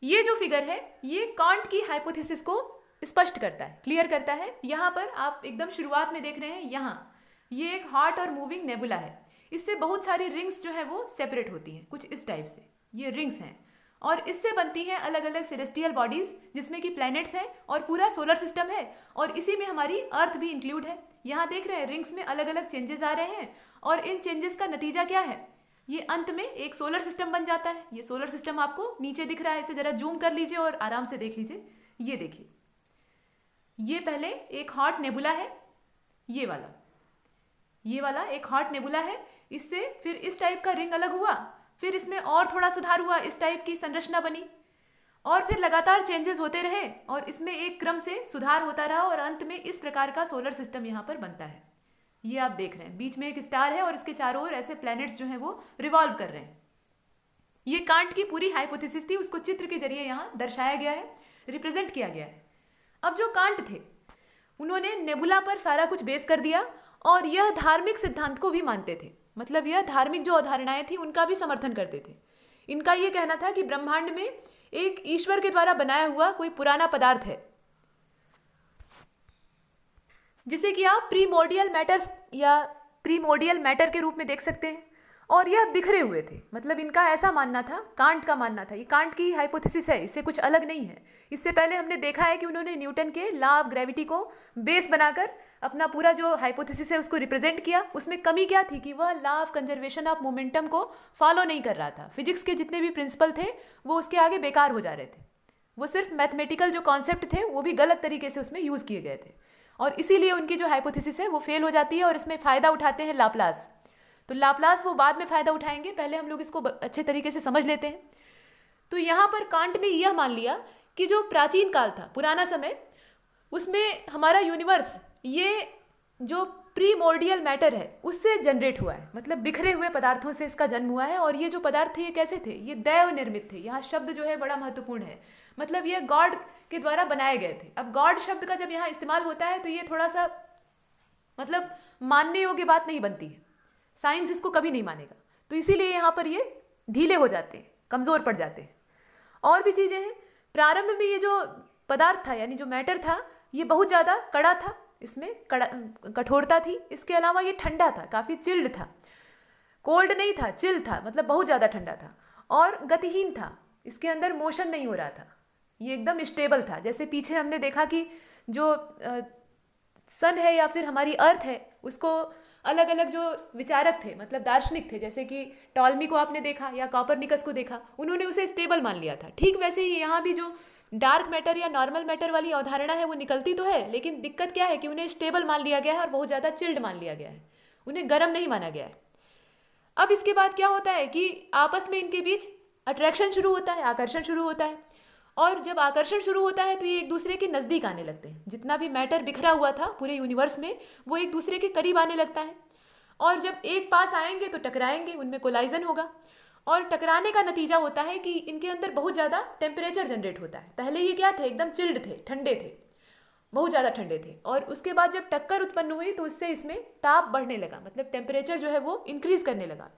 ये जो फिगर है ये कांट की हाइपोथेसिस को स्पष्ट करता है, क्लियर करता है। यहाँ पर आप एकदम शुरुआत में देख रहे हैं, यहाँ ये एक हॉट और मूविंग नेबुला है, इससे बहुत सारी रिंग्स जो है वो सेपरेट होती हैं कुछ इस टाइप से, ये रिंग्स हैं, और इससे बनती हैं अलग अलग सेलेस्टियल बॉडीज जिसमें कि प्लैनेट्स हैं और पूरा सोलर सिस्टम है, और इसी में हमारी अर्थ भी इंक्लूड है। यहाँ देख रहे हैं रिंग्स में अलग अलग चेंजेस आ रहे हैं, और इन चेंजेस का नतीजा क्या है, ये अंत में एक सोलर सिस्टम बन जाता है। ये सोलर सिस्टम आपको नीचे दिख रहा है, इसे जरा जूम कर लीजिए और आराम से देख लीजिए। ये देखिए, ये पहले एक हॉट नेबुला है, ये वाला एक हॉट नेबुला है, इससे फिर इस टाइप का रिंग अलग हुआ, फिर इसमें और थोड़ा सुधार हुआ, इस टाइप की संरचना बनी, और फिर लगातार चेंजेस होते रहे और इसमें एक क्रम से सुधार होता रहा, और अंत में इस प्रकार का सोलर सिस्टम यहाँ पर बनता है। ये आप देख रहे हैं, बीच में एक स्टार है और इसके चारों ओर ऐसे प्लैनेट्स जो हैं वो रिवॉल्व कर रहे हैं। ये कांट की पूरी हाइपोथेसिस थी, उसको चित्र के जरिए यहाँ दर्शाया गया है, रिप्रेजेंट किया गया है। अब जो कांट थे उन्होंने नेबुला पर सारा कुछ बेस कर दिया, और यह धार्मिक सिद्धांत को भी मानते थे, मतलब यह धार्मिक जो अवधारणाएं थी उनका भी समर्थन करते थे। इनका ये कहना था कि ब्रह्मांड में एक ईश्वर के द्वारा बनाया हुआ कोई पुराना पदार्थ है, जिसे कि आप प्रीमोर्डियल मैटर्स या प्रीमोर्डियल मैटर के रूप में देख सकते हैं, और यह बिखरे हुए थे। मतलब इनका ऐसा मानना था, कांट का मानना था, ये कांट की हाइपोथेसिस है, इससे कुछ अलग नहीं है। इससे पहले हमने देखा है कि उन्होंने न्यूटन के लॉ ऑफ ग्रेविटी को बेस बनाकर अपना पूरा जो हाइपोथेसिस है उसको रिप्रेजेंट किया। उसमें कमी क्या थी कि वह law of conservation of momentum को फॉलो नहीं कर रहा था। फिजिक्स के जितने भी प्रिंसिपल थे वो उसके आगे बेकार हो जा रहे थे, वो सिर्फ मैथमेटिकल जो कॉन्सेप्ट थे वो भी गलत तरीके से उसमें यूज़ किए गए थे, और इसीलिए उनकी जो हाइपोथेसिस है वो फेल हो जाती है, और इसमें फ़ायदा उठाते हैं लाप्लास। तो लाप्लास वो बाद में फ़ायदा उठाएंगे, पहले हम लोग इसको अच्छे तरीके से समझ लेते हैं। तो यहाँ पर कांट ने यह मान लिया कि जो प्राचीन काल था, पुराना समय, उसमें हमारा यूनिवर्स ये जो प्रीमोर्डियल मैटर है उससे जनरेट हुआ है, मतलब बिखरे हुए पदार्थों से इसका जन्म हुआ है। और ये जो पदार्थ थे ये कैसे थे, ये दैव निर्मित थे। यहाँ शब्द जो है बड़ा महत्वपूर्ण है, मतलब ये गॉड के द्वारा बनाए गए थे। अब गॉड शब्द का जब यहाँ इस्तेमाल होता है तो ये थोड़ा सा मतलब मानने योग्य बात नहीं बनती है, साइंस इसको कभी नहीं मानेगा, तो इसीलिए यहाँ पर ये ढीले हो जाते हैं, कमज़ोर पड़ जाते हैं। और भी चीज़ें हैं, प्रारंभ में ये जो पदार्थ था यानी जो मैटर था ये बहुत ज़्यादा कड़ा था, इसमें कठोरता थी। इसके अलावा ये ठंडा था, काफ़ी चिल्ड था, कोल्ड नहीं था, चिल था, मतलब बहुत ज़्यादा ठंडा था, और गतिहीन था, इसके अंदर मोशन नहीं हो रहा था, ये एकदम स्टेबल था। जैसे पीछे हमने देखा कि जो सन है या फिर हमारी अर्थ है उसको अलग अलग जो विचारक थे, मतलब दार्शनिक थे, जैसे कि टॉलमी को आपने देखा या कॉपरनिकस को देखा, उन्होंने उसे स्टेबल मान लिया था। ठीक वैसे ही यहाँ भी जो डार्क मैटर या नॉर्मल मैटर वाली अवधारणा है वो निकलती तो है, लेकिन दिक्कत क्या है कि उन्हें स्टेबल मान लिया गया है और बहुत ज़्यादा चिल्ड मान लिया गया है, उन्हें गर्म नहीं माना गया है। अब इसके बाद क्या होता है कि आपस में इनके बीच अट्रैक्शन शुरू होता है, आकर्षण शुरू होता है, और जब आकर्षण शुरू होता है तो ये एक दूसरे के नज़दीक आने लगते हैं। जितना भी मैटर बिखरा हुआ था पूरे यूनिवर्स में वो एक दूसरे के करीब आने लगता है, और जब एक पास आएंगे तो टकराएंगे, उनमें कोलाइजन होगा, और टकराने का नतीजा होता है कि इनके अंदर बहुत ज़्यादा टेम्परेचर जनरेट होता है। पहले ये क्या थे, एकदम चिल्ड थे, ठंडे थे, बहुत ज़्यादा ठंडे थे, और उसके बाद जब टक्कर उत्पन्न हुई तो उससे इसमें ताप बढ़ने लगा, मतलब टेम्परेचर जो है वो इंक्रीज करने लगा,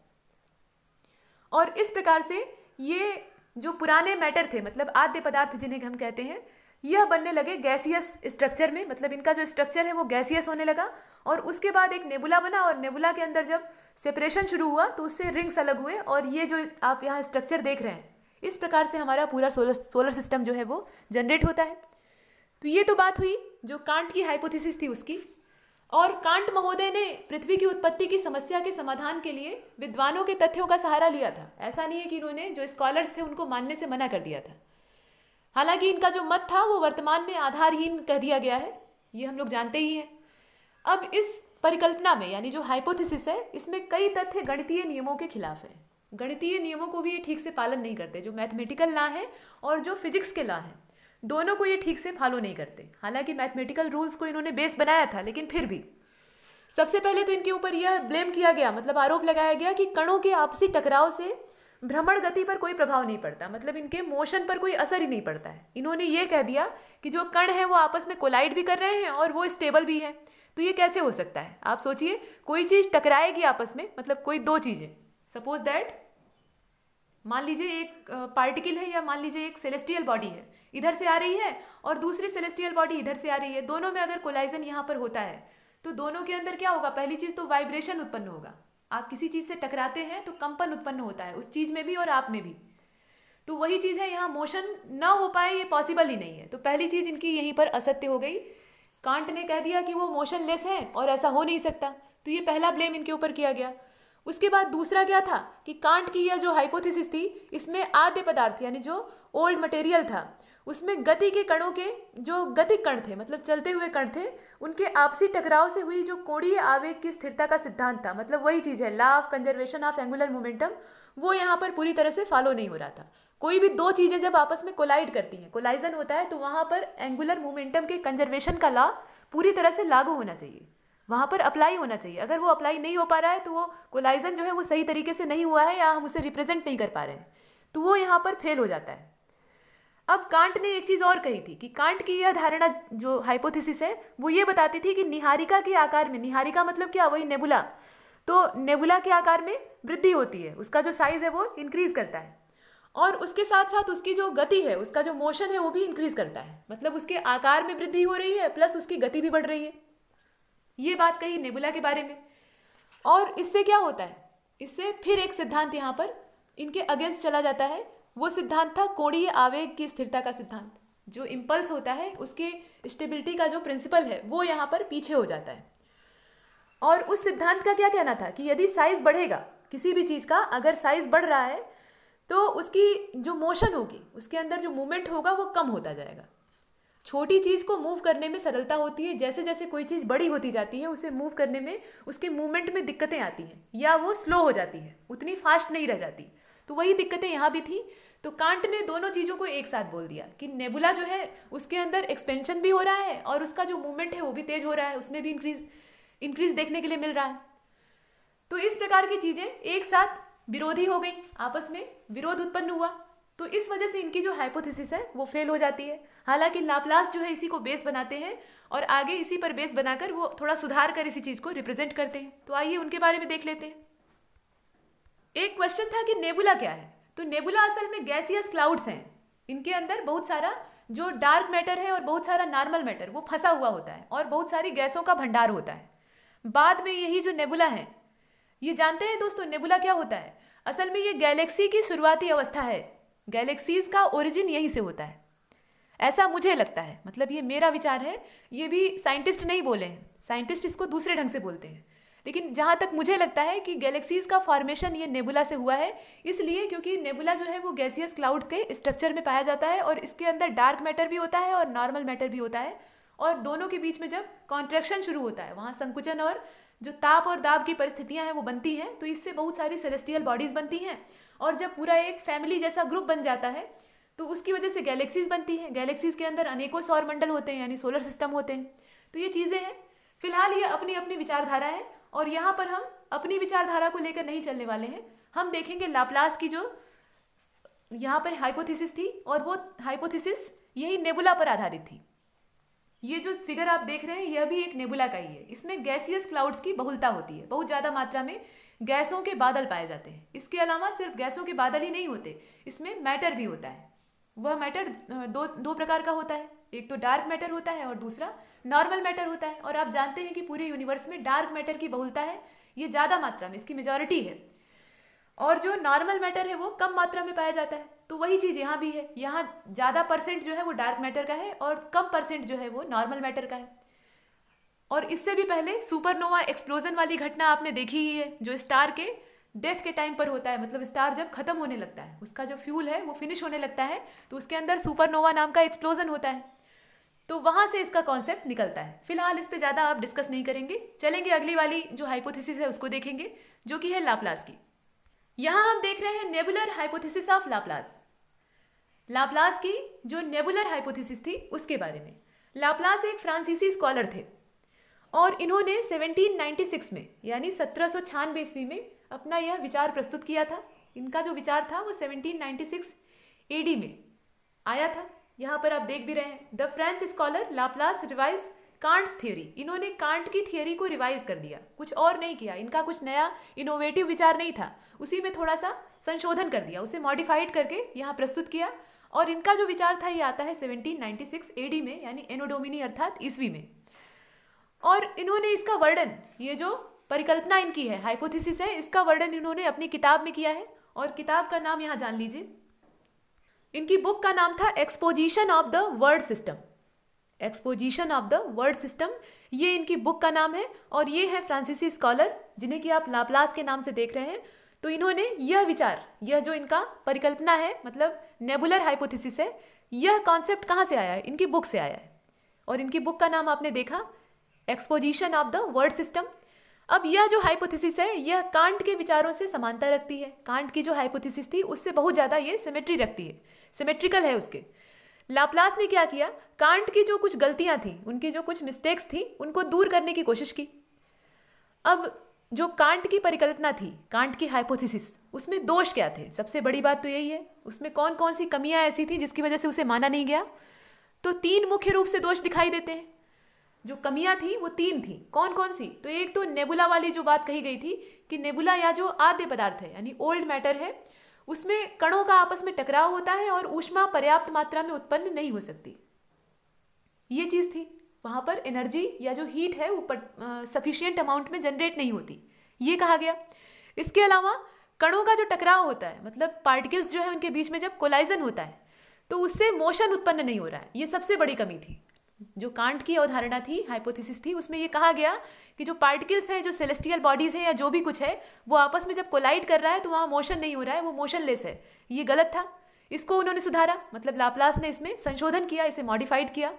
और इस प्रकार से ये जो पुराने मैटर थे, मतलब आद्य पदार्थ जिन्हें हम कहते हैं, यह बनने लगे गैसियस स्ट्रक्चर में, मतलब इनका जो स्ट्रक्चर है वो गैसियस होने लगा। और उसके बाद एक नेबुला बना, और नेबुला के अंदर जब सेपरेशन शुरू हुआ तो उससे रिंग्स अलग हुए, और ये जो आप यहाँ स्ट्रक्चर देख रहे हैं, इस प्रकार से हमारा पूरा सोलर सिस्टम जो है वो जनरेट होता है। तो ये तो बात हुई जो कांट की हाइपोथेसिस थी उसकी। और कांट महोदय ने पृथ्वी की उत्पत्ति की समस्या के समाधान के लिए विद्वानों के तथ्यों का सहारा लिया था। ऐसा नहीं है कि इन्होंने जो स्कॉलर्स थे उनको मानने से मना कर दिया था। हालांकि इनका जो मत था वो वर्तमान में आधारहीन कह दिया गया है, ये हम लोग जानते ही हैं। अब इस परिकल्पना में यानी जो हाइपोथेसिस है, इसमें कई तथ्य गणितीय नियमों के खिलाफ है। गणितीय नियमों को भी ये ठीक से पालन नहीं करते। जो मैथमेटिकल लॉ है और जो फिजिक्स के लॉ है, दोनों को ये ठीक से फॉलो नहीं करते। हालांकि मैथमेटिकल रूल्स को इन्होंने बेस बनाया था, लेकिन फिर भी सबसे पहले तो इनके ऊपर यह ब्लेम किया गया, मतलब आरोप लगाया गया कि कणों के आपसी टकराव से भ्रमण गति पर कोई प्रभाव नहीं पड़ता, मतलब इनके मोशन पर कोई असर ही नहीं पड़ता है। इन्होंने ये कह दिया कि जो कण है वो आपस में कोलाइड भी कर रहे हैं और वो स्टेबल भी है। तो ये कैसे हो सकता है? आप सोचिए, कोई चीज़ टकराएगी आपस में, मतलब कोई दो चीज़ें, सपोज दैट मान लीजिए एक पार्टिकल है या मान लीजिए एक सेलेस्टियल बॉडी है, इधर से आ रही है और दूसरी सेलेस्टियल बॉडी इधर से आ रही है। दोनों में अगर कोलाइजन यहाँ पर होता है तो दोनों के अंदर क्या होगा? पहली चीज़ तो वाइब्रेशन उत्पन्न होगा। आप किसी चीज़ से टकराते हैं तो कंपन उत्पन्न होता है, उस चीज़ में भी और आप में भी। तो वही चीज़ है, यहाँ मोशन ना हो पाए ये पॉसिबल ही नहीं है। तो पहली चीज़ इनकी यहीं पर असत्य हो गई। कांट ने कह दिया कि वो मोशनलेस है और ऐसा हो नहीं सकता, तो ये पहला ब्लेम इनके ऊपर किया गया। उसके बाद दूसरा क्या था कि कांट की यह जो हाइपोथेसिस थी, इसमें आद्य पदार्थ यानी जो ओल्ड मटेरियल था, उसमें गति के कणों के जो गतिक कण थे, मतलब चलते हुए कण थे, उनके आपसी टकराव से हुई जो कोणीय आवेग की स्थिरता का सिद्धांत था, मतलब वही चीज़ है law of conservation of angular momentum, वो यहाँ पर पूरी तरह से फॉलो नहीं हो रहा था। कोई भी दो चीज़ें जब आपस में कोलाइड करती हैं, कोलाइजन होता है, तो वहाँ पर एंगुलर मोमेंटम के कंजर्वेशन का लॉ पूरी तरह से लागू होना चाहिए, वहाँ पर अप्लाई होना चाहिए। अगर वो अप्लाई नहीं हो पा रहा है तो वो कोलाइजन जो है वो सही तरीके से नहीं हुआ है या हम उसे रिप्रेजेंट नहीं कर पा रहे हैं, तो वो यहाँ पर फेल हो जाता है। अब कांट ने एक चीज़ और कही थी कि कांट की यह धारणा जो हाइपोथेसिस है वो ये बताती थी कि निहारिका के आकार में, निहारिका मतलब क्या? वही नेबुला, तो नेबुला के आकार में वृद्धि होती है, उसका जो साइज है वो इंक्रीज करता है और उसके साथ साथ उसकी जो गति है, उसका जो मोशन है वो भी इंक्रीज करता है, मतलब उसके आकार में वृद्धि हो रही है प्लस उसकी गति भी बढ़ रही है। ये बात कही नेबुला के बारे में। और इससे क्या होता है? इससे फिर एक सिद्धांत यहाँ पर इनके अगेंस्ट चला जाता है। वो सिद्धांत था कोणीय आवेग की स्थिरता का सिद्धांत। जो इम्पल्स होता है उसके स्टेबिलिटी का जो प्रिंसिपल है वो यहाँ पर पीछे हो जाता है। और उस सिद्धांत का क्या कहना था कि यदि साइज बढ़ेगा किसी भी चीज़ का, अगर साइज बढ़ रहा है तो उसकी जो मोशन होगी, उसके अंदर जो मूवमेंट होगा वो कम होता जाएगा। छोटी चीज़ को मूव करने में सरलता होती है, जैसे जैसे कोई चीज़ बड़ी होती जाती है उसे मूव करने में, उसके मूवमेंट में दिक्कतें आती हैं या वो स्लो हो जाती है, उतनी फास्ट नहीं रह जाती। तो वही दिक्कतें यहाँ भी थी। तो कांट ने दोनों चीज़ों को एक साथ बोल दिया कि नेबुला जो है उसके अंदर एक्सपेंशन भी हो रहा है और उसका जो मूवमेंट है वो भी तेज हो रहा है, उसमें भी इंक्रीज देखने के लिए मिल रहा है। तो इस प्रकार की चीज़ें एक साथ विरोधी हो गई, आपस में विरोध उत्पन्न हुआ, तो इस वजह से इनकी जो हाइपोथेसिस है वो फेल हो जाती है। हालांकि लाप्लास जो है इसी को बेस बनाते हैं और आगे इसी पर बेस बनाकर वो थोड़ा सुधार कर इसी चीज़ को रिप्रेजेंट करते हैं। तो आइए उनके बारे में देख लेते हैं। एक क्वेश्चन था कि नेबुला क्या है? तो नेबुला असल में गैसियस क्लाउड्स हैं। इनके अंदर बहुत सारा जो डार्क मैटर है और बहुत सारा नॉर्मल मैटर वो फंसा हुआ होता है और बहुत सारी गैसों का भंडार होता है। बाद में यही जो नेबुला है, ये जानते हैं दोस्तों नेबुला क्या होता है? असल में ये गैलेक्सी की शुरुआती अवस्था है। गैलेक्सीज का ओरिजिन यहीं से होता है, ऐसा मुझे लगता है, मतलब ये मेरा विचार है, ये भी साइंटिस्ट नहीं बोले हैं, साइंटिस्ट इसको दूसरे ढंग से बोलते हैं, लेकिन जहाँ तक मुझे लगता है कि गैलेक्सीज का फॉर्मेशन ये नेबुला से हुआ है। इसलिए क्योंकि नेबुला जो है वो गैसियस क्लाउड्स के स्ट्रक्चर में पाया जाता है और इसके अंदर डार्क मैटर भी होता है और नॉर्मल मैटर भी होता है, और दोनों के बीच में जब कॉन्ट्रैक्शन शुरू होता है वहाँ संकुचन और जो ताप और दाब की परिस्थितियाँ हैं वो बनती हैं, तो इससे बहुत सारी सेलेस्टियल बॉडीज़ बनती हैं और जब पूरा एक फैमिली जैसा ग्रुप बन जाता है तो उसकी वजह से गैलेक्सीज बनती हैं। गैलेक्सीज के अंदर अनेकों सौर मंडल होते हैं यानी सोलर सिस्टम होते हैं। तो ये चीज़ें हैं। फिलहाल ये अपनी अपनी विचारधारा है और यहाँ पर हम अपनी विचारधारा को लेकर नहीं चलने वाले हैं। हम देखेंगे लाप्लास की जो यहाँ पर हाइपोथेसिस थी और वो हाइपोथेसिस यही नेबुला पर आधारित थी। ये जो फिगर आप देख रहे हैं यह भी एक नेबुला का ही है। इसमें गैसियस क्लाउड्स की बहुलता होती है, बहुत ज़्यादा मात्रा में गैसों के बादल पाए जाते हैं। इसके अलावा सिर्फ गैसों के बादल ही नहीं होते, इसमें मैटर भी होता है। वह मैटर दो प्रकार का होता है, एक तो डार्क मैटर होता है और दूसरा नॉर्मल मैटर होता है। और आप जानते हैं कि पूरे यूनिवर्स में डार्क मैटर की बहुलता है, ये ज़्यादा मात्रा में, इसकी मेजॉरिटी है, और जो नॉर्मल मैटर है वो कम मात्रा में पाया जाता है। तो वही चीज़ यहाँ भी है, यहाँ ज़्यादा परसेंट जो है वो डार्क मैटर का है और कम परसेंट जो है वो नॉर्मल मैटर का है। और इससे भी पहले सुपरनोवा एक्सप्लोजन वाली घटना आपने देखी ही है, जो स्टार के डेथ के टाइम पर होता है। मतलब स्टार जब खत्म होने लगता है, उसका जो फ्यूल है वो फिनिश होने लगता है, तो उसके अंदर सुपरनोवा नाम का एक्सप्लोजन होता है। तो वहाँ से इसका कॉन्सेप्ट निकलता है। फिलहाल इस पर ज़्यादा आप डिस्कस नहीं करेंगे, चलेंगे अगली वाली जो हाइपोथेसिस है उसको देखेंगे, जो कि है लाप्लास की। यहाँ हम देख रहे हैं nebular hypothesis of Laplace. Laplace की जो नेबुलर हाइपोथेसिस थी उसके बारे में। लाप्लास एक फ्रांसीसी स्कॉलर थे और इन्होंने 1796 में यानी 1796 ईस्वी में अपना यह विचार प्रस्तुत किया था। इनका जो विचार था वो 1796 एडी में आया था। यहाँ पर आप देख भी रहे हैं, the French scholar Laplace revise Kant's theory. इन्होंने कांट की थियोरी को रिवाइज कर दिया, कुछ और नहीं किया। इनका कुछ नया इनोवेटिव विचार नहीं था, उसी में थोड़ा सा संशोधन कर दिया, उसे मॉडिफाइड करके यहाँ प्रस्तुत किया। और इनका जो विचार था ये आता है 1796 एडी में, यानी एनो डोमिनी अर्थात ईस्वी में। और इन्होंने इसका वर्णन, ये जो परिकल्पना इनकी है, हाइपोथेसिस है, इसका वर्णन इन्होंने अपनी किताब में किया है। और किताब का नाम यहाँ जान लीजिए। इनकी बुक का नाम था exposition of the word system. Exposition of the word system, ये इनकी बुक का नाम है। और ये है फ्रांसीसी स्कॉलर जिन्हें कि आप लाप्लास के नाम से देख रहे हैं। तो इन्होंने यह विचार, यह जो इनका परिकल्पना है, मतलब नेबुलर हाइपोथेसिस है, यह कॉन्सेप्ट कहाँ से आया है? इनकी बुक से आया है। और इनकी बुक का नाम आपने देखा, exposition of the word system. अब यह जो हाइपोथेसिस है यह कांट के विचारों से समानता रखती है। कांट की जो हाइपोथेसिस थी उससे बहुत ज़्यादा ये सिमेट्री रखती है, सिमेट्रिकल है उसके। लाप्लास ने क्या किया, कांट की जो कुछ गलतियां थी, उनकी जो कुछ मिस्टेक्स थी, उनको दूर करने की कोशिश की। अब जो कांट की परिकल्पना थी, कांट की हाइपोथेसिस, उसमें दोष क्या थे? सबसे बड़ी बात तो यही है, उसमें कौन कौन सी कमियां ऐसी थी जिसकी वजह से उसे माना नहीं गया? तो 3 मुख्य रूप से दोष दिखाई देते हैं। जो कमियां थी वो 3 थी। कौन कौन सी? तो एक तो नेबुला वाली जो बात कही गई थी कि नेबुला या जो आद्य पदार्थ है यानी ओल्ड मैटर है, उसमें कणों का आपस में टकराव होता है और ऊष्मा पर्याप्त मात्रा में उत्पन्न नहीं हो सकती। ये चीज़ थी। वहाँ पर एनर्जी या जो हीट है वो सफिशिएंट अमाउंट में जनरेट नहीं होती, ये कहा गया। इसके अलावा कणों का जो टकराव होता है, मतलब पार्टिकल्स जो है उनके बीच में जब कोलाइजन होता है तो उससे मोशन उत्पन्न नहीं हो रहा है, ये सबसे बड़ी कमी थी। जो कांट की अवधारणा थी, हाइपोथेसिस थी, उसमें ये कहा गया कि जो पार्टिकल्स हैं, जो सेलेस्टियल बॉडीज़ हैं या जो भी कुछ है, वो आपस में जब कोलाइड कर रहा है तो वहाँ मोशन नहीं हो रहा है, वो मोशनलेस है। ये गलत था। इसको उन्होंने सुधारा, मतलब लाप्लास ने इसमें संशोधन किया, इसे मॉडिफाइड किया।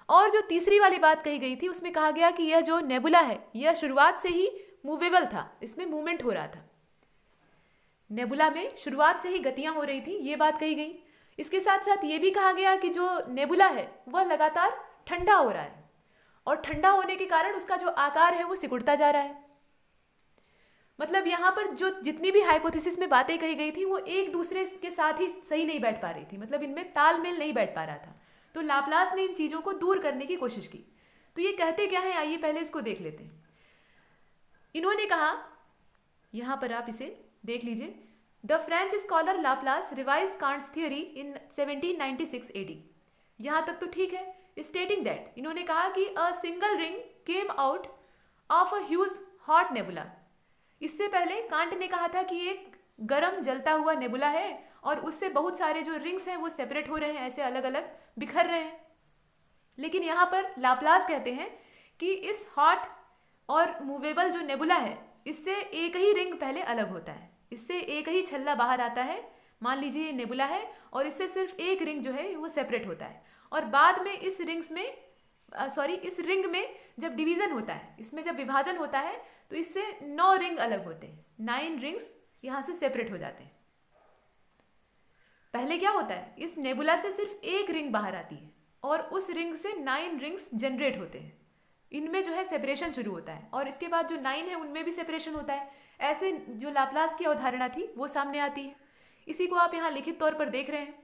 और जो तीसरी वाली बात कही गई थी उसमें कहा गया कि यह जो नेबुला है यह शुरुआत से ही मूवेबल था, इसमें मूवमेंट हो रहा था। नेबुला में शुरुआत से ही गतियाँ हो रही थी, ये बात कही गई। इसके साथ साथ ये भी कहा गया कि जो नेबुला है वह लगातार ठंडा हो रहा है और ठंडा होने के कारण उसका जो आकार है वो सिकुड़ता जा रहा है। मतलब यहाँ पर जो जितनी भी हाइपोथेसिस में बातें कही गई थी वो एक दूसरे के साथ ही सही नहीं बैठ पा रही थी, मतलब इनमें तालमेल नहीं बैठ पा रहा था। तो लाप्लास ने इन चीज़ों को दूर करने की कोशिश की। तो ये कहते क्या है, आइए पहले इसको देख लेते हैं। इन्होंने कहा, यहाँ पर आप इसे देख लीजिए, the French scholar Laplace revise Kant's theory in 1796 AD। यहाँ तक तो ठीक है। स्टेटिंग दैट, इन्होंने कहा कि a single ring came out of a huge hot nebula. इससे पहले कांट ने कहा था कि एक गरम जलता हुआ नेबुला है और उससे बहुत सारे जो रिंग्स हैं वो सेपरेट हो रहे हैं, ऐसे अलग अलग बिखर रहे हैं। लेकिन यहाँ पर लाप्लास कहते हैं कि इस हॉट और मूवेबल जो नेबुला है इससे एक ही रिंग पहले अलग होता है, इससे एक ही छल्ला बाहर आता है। मान लीजिए ये नेबुला है और इससे सिर्फ एक रिंग जो है वो सेपरेट होता है और बाद में इस रिंग में जब डिवीज़न होता है, इसमें जब विभाजन होता है तो इससे 9 रिंग अलग होते हैं, 9 रिंग्स यहाँ से सेपरेट हो जाते हैं। पहले क्या होता है, इस नेबुला से सिर्फ एक रिंग बाहर आती है और उस रिंग से 9 रिंग्स जनरेट होते हैं। इनमें जो है सेपरेशन शुरू होता है और इसके बाद जो 9 है उनमें भी सेपरेशन होता है। ऐसे जो लाप्लास की अवधारणा थी वो सामने आती है। इसी को आप यहाँ लिखित तौर पर देख रहे हैं।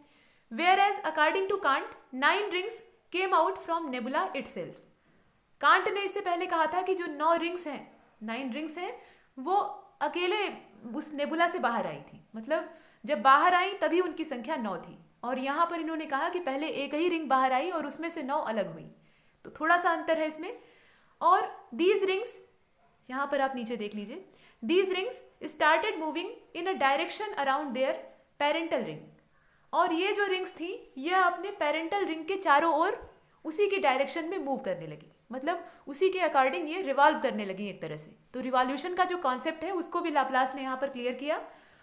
Whereas according to Kant, 9 rings came out from nebula itself. Can't ने इससे पहले कहा था कि जो 9 रिंग्स हैं, 9 रिंग्स हैं, वो अकेले उस नेबुला से बाहर आई थी। मतलब जब बाहर आई तभी उनकी संख्या 9 थी। और यहाँ पर इन्होंने कहा कि पहले एक ही रिंग बाहर आई और उसमें से 9 अलग हुई। तो थोड़ा सा अंतर है इसमें। और दीज रिंग्स, यहाँ पर आप नीचे देख लीजिए, these rings started moving in a direction around their parental ring. और ये जो रिंग्स थी यह अपने पेरेंटल रिंग के चारों ओर उसी की डायरेक्शन में मूव करने लगी। मतलब उसी के अकॉर्डिंग ये रिवॉल्व करने लगी एक तरह से। तो रिवॉल्यूशन का जो कॉन्सेप्ट है उसको भी लाप्लास ने यहाँ पर क्लियर किया।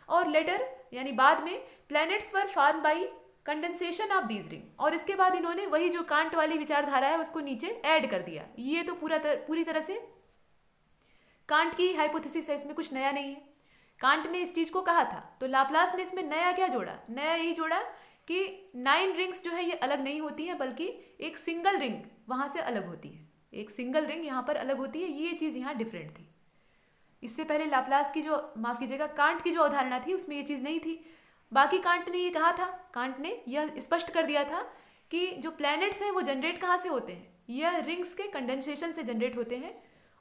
और लेटर यानी बाद में planets were form by condensation of these ring, और इसके बाद इन्होंने वही जो कांट वाली विचारधारा है उसको नीचे ऐड कर दिया। ये तो पूरी तरह से कांट की हाइपोथेसिस है, इसमें कुछ नया नहीं है। कांट ने इस चीज को कहा था, तो लाप्लास ने इसमें नया क्या जोड़ा? नया यही जोड़ा कि 9 रिंग्स जो है ये अलग नहीं होती है, बल्कि एक सिंगल रिंग वहां से अलग होती है। एक सिंगल रिंग यहाँ पर अलग होती है, ये चीज यहाँ डिफरेंट थी। इससे पहले लाप्लास की जो, माफ कीजिएगा, कांट की जो अवधारणा थी उसमें ये चीज नहीं थी। बाकी कांट ने ये कहा था, कांट ने यह स्पष्ट कर दिया था कि जो प्लैनेट्स हैं वो जनरेट कहाँ से होते हैं? यह रिंग्स के कंडेंसेशन से जनरेट होते हैं,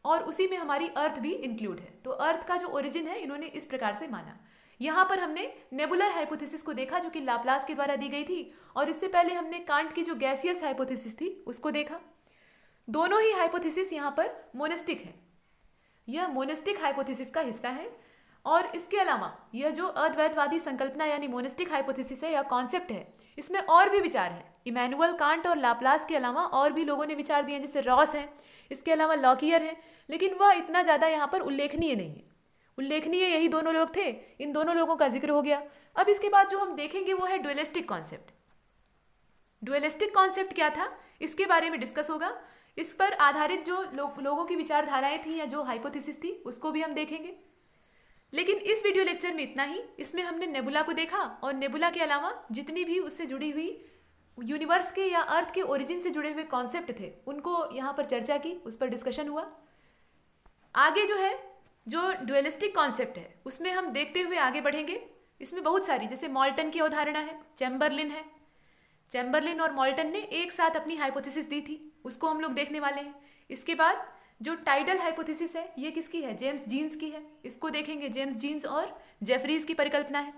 और उसी में हमारी अर्थ भी इंक्लूड है। तो अर्थ का जो ओरिजिन है इन्होंने इस प्रकार से माना। यहाँ पर हमने नेबुलर हाइपोथेसिस को देखा जो कि लाप्लास के द्वारा दी गई थी, और इससे पहले हमने कांट की जो गैसियस हाइपोथेसिस थी उसको देखा। दोनों ही हाइपोथेसिस यहाँ पर मोनेस्टिक है, यह मोनेस्टिक हाइपोथेसिस का हिस्सा है। और इसके अलावा यह जो अद्वैतवादी संकल्पना यानी मोनेस्टिक हाइपोथेसिस है या कॉन्सेप्ट है, इसमें और भी विचार है। इमैनुअल कांट और लाप्लास के अलावा और भी लोगों ने विचार दिए, जैसे रॉस है, इसके अलावा लॉकियर है, लेकिन वह इतना ज़्यादा यहाँ पर उल्लेखनीय नहीं है। उल्लेखनीय यही दोनों लोग थे, इन दोनों लोगों का जिक्र हो गया। अब इसके बाद जो हम देखेंगे वो है डुअलिस्टिक कॉन्सेप्ट। डुअलिस्टिक कॉन्सेप्ट क्या था, इसके बारे में डिस्कस होगा। इस पर आधारित जो लोगों की विचारधाराएं थी या जो हाइपोथेसिस थी उसको भी हम देखेंगे। लेकिन इस वीडियो लेक्चर में इतना ही। इसमें हमने नेबुला को देखा, और नेबुला के अलावा जितनी भी उससे जुड़ी हुई यूनिवर्स के या अर्थ के ओरिजिन से जुड़े हुए कॉन्सेप्ट थे उनको यहाँ पर चर्चा की, उस पर डिस्कशन हुआ। आगे जो है, जो डुअलिस्टिक कॉन्सेप्ट है उसमें हम देखते हुए आगे बढ़ेंगे। इसमें बहुत सारी, जैसे मॉल्टन की अवधारणा है, चैम्बरलिन है, चैम्बरलिन और मॉल्टन ने एक साथ अपनी हाइपोथेसिस दी थी, उसको हम लोग देखने वाले हैं। इसके बाद जो टाइडल हाइपोथेसिस है ये किसकी है? जेम्स जीन्स की है, इसको देखेंगे। जेम्स जीन्स और जेफरीज की परिकल्पना है।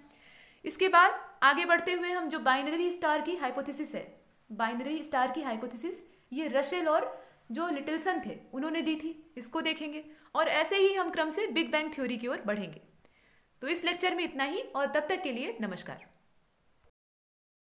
इसके बाद आगे बढ़ते हुए हम जो बाइनरी स्टार की हाइपोथेसिस है, बाइनरी स्टार की हाइपोथेसिस ये रसेल और जो लिटिलसन थे उन्होंने दी थी, इसको देखेंगे। और ऐसे ही हम क्रम से बिग बैंग थ्योरी की ओर बढ़ेंगे। तो इस लेक्चर में इतना ही, और तब तक के लिए नमस्कार।